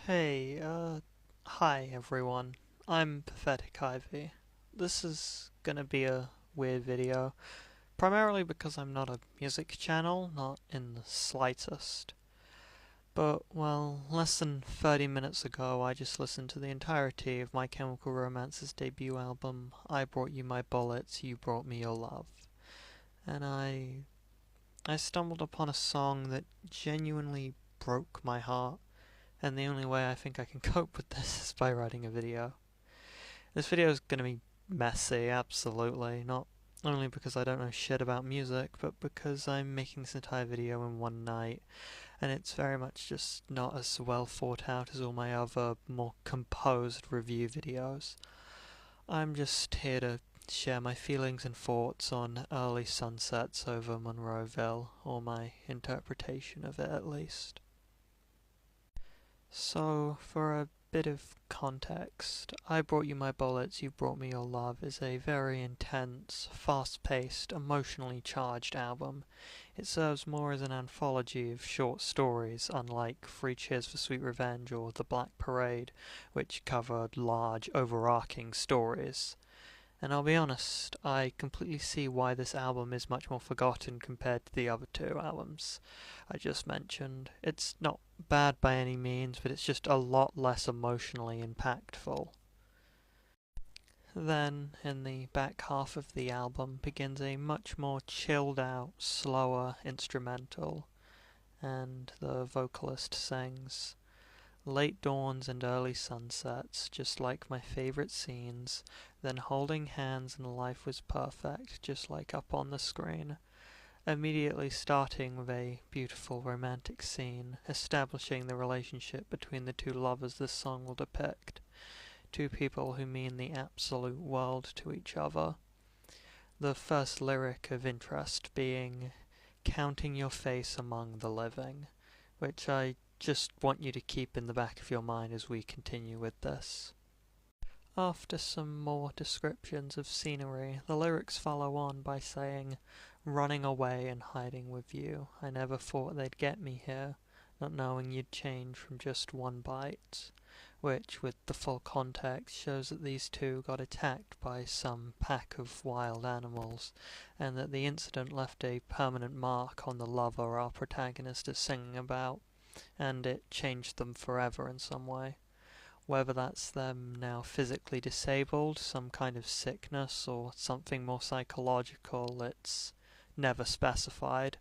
Hey, hi everyone. I'm Pathetic Ivy. This is gonna be a weird video, primarily because I'm not a music channel, not in the slightest. But, well, less than 30 minutes ago, I just listened to the entirety of My Chemical Romance's debut album, I Brought You My Bullets, You Brought Me Your Love. And I stumbled upon a song that genuinely broke my heart. And the only way I think I can cope with this is by writing a video. This video is going to be messy, absolutely. Not only because I don't know shit about music, but because I'm making this entire video in one night, and it's very much just not as well thought out as all my other, more composed review videos. I'm just here to share my feelings and thoughts on early sunsets over Monroeville, or my interpretation of it at least. So, for a bit of context, I Brought You My Bullets, You Brought Me Your Love is a very intense, fast-paced, emotionally charged album. It serves more as an anthology of short stories, unlike Three Cheers for Sweet Revenge or The Black Parade, which covered large, overarching stories. And I'll be honest, I completely see why this album is much more forgotten compared to the other two albums I just mentioned. It's not bad by any means, but it's just a lot less emotionally impactful. Then, in the back half of the album, begins a much more chilled out, slower instrumental, and the vocalist sings, "Late dawns and early sunsets, just like my favorite scenes, then holding hands and life was perfect, just like up on the screen." Immediately starting with a beautiful romantic scene, establishing the relationship between the two lovers this song will depict. Two people who mean the absolute world to each other. The first lyric of interest being, "Counting your face among the living," which I just want you to keep in the back of your mind as we continue with this. After some more descriptions of scenery, the lyrics follow on by saying, "Running away and hiding with you. I never thought they'd get me here, not knowing you'd change from just one bite," which, with the full context, shows that these two got attacked by some pack of wild animals, and that the incident left a permanent mark on the lover our protagonist is singing about, and it changed them forever in some way. Whether that's them now physically disabled, some kind of sickness, or something more psychological, it's never specified.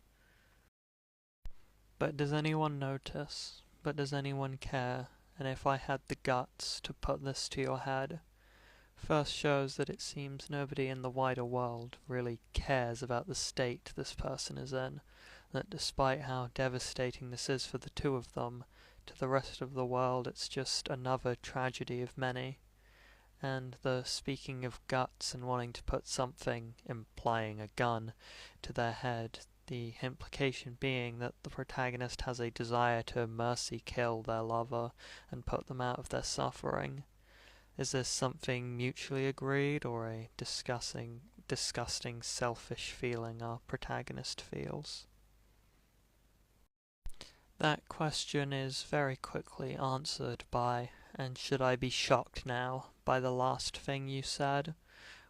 But does anyone notice? But does anyone care? And if I had the guts to put this to your head, first shows that it seems nobody in the wider world really cares about the state this person is in, that despite how devastating this is for the two of them, to the rest of the world it's just another tragedy of many. And the speaking of guts and wanting to put something, implying a gun, to their head, the implication being that the protagonist has a desire to mercy kill their lover and put them out of their suffering. Is this something mutually agreed, or a disgusting, selfish feeling our protagonist feels? That question is very quickly answered by, "And should I be shocked now by the last thing you said?"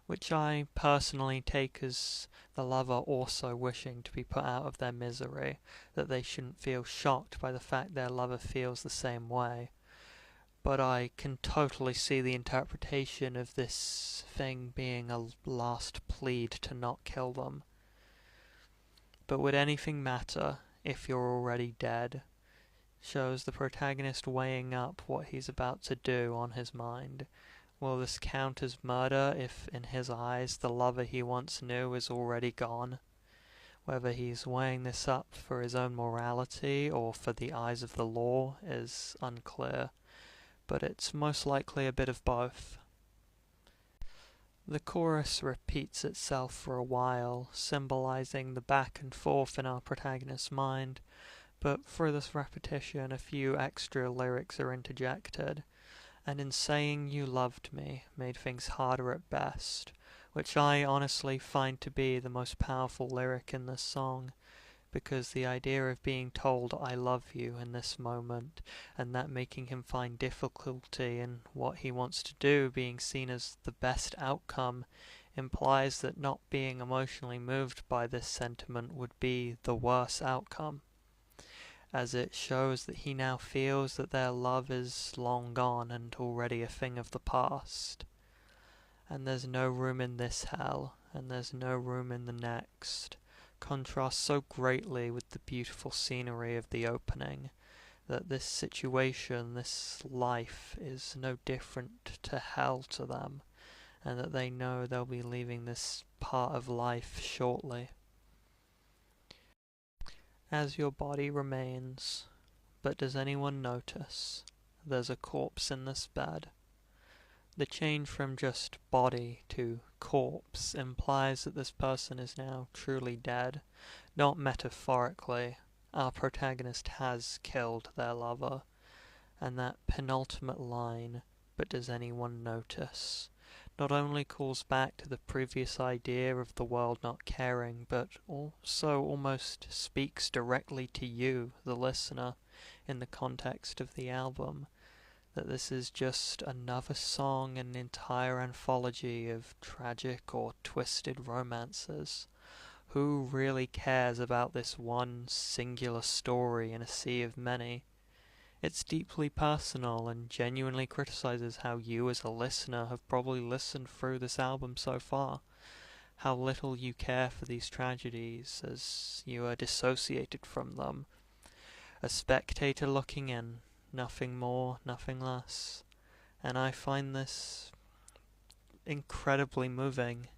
which I personally take as the lover also wishing to be put out of their misery, that they shouldn't feel shocked by the fact their lover feels the same way. But I can totally see the interpretation of this thing being a last plead to not kill them. But would anything matter if you're already dead? Shows the protagonist weighing up what he's about to do on his mind. Will this count as murder if, in his eyes, the lover he once knew is already gone? Whether he's weighing this up for his own morality or for the eyes of the law is unclear, but it's most likely a bit of both. The chorus repeats itself for a while, symbolizing the back and forth in our protagonist's mind, but through this repetition a few extra lyrics are interjected, and in saying you loved me made things harder at best, which I honestly find to be the most powerful lyric in this song, because the idea of being told I love you in this moment, and that making him find difficulty in what he wants to do being seen as the best outcome, implies that not being emotionally moved by this sentiment would be the worse outcome, as it shows that he now feels that their love is long gone and already a thing of the past. And there's no room in this hell, and there's no room in the next, contrasts so greatly with the beautiful scenery of the opening, that this situation, this life, is no different to hell to them, and that they know they'll be leaving this part of life shortly. As your body remains, but does anyone notice? There's a corpse in this bed. The change from just body to corpse implies that this person is now truly dead, not metaphorically. Our protagonist has killed their lover, and that penultimate line, but does anyone notice, not only calls back to the previous idea of the world not caring, but also almost speaks directly to you, the listener, in the context of the album, that this is just another song in an entire anthology of tragic or twisted romances. Who really cares about this one singular story in a sea of many? It's deeply personal and genuinely criticizes how you as a listener have probably listened through this album so far. How little you care for these tragedies as you are dissociated from them. A spectator looking in, nothing more, nothing less. And I find this incredibly moving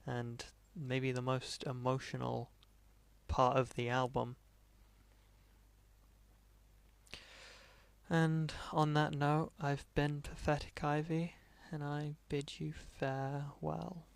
and maybe the most emotional part of the album. And on that note, I've been Pathetic Ivy, and I bid you farewell.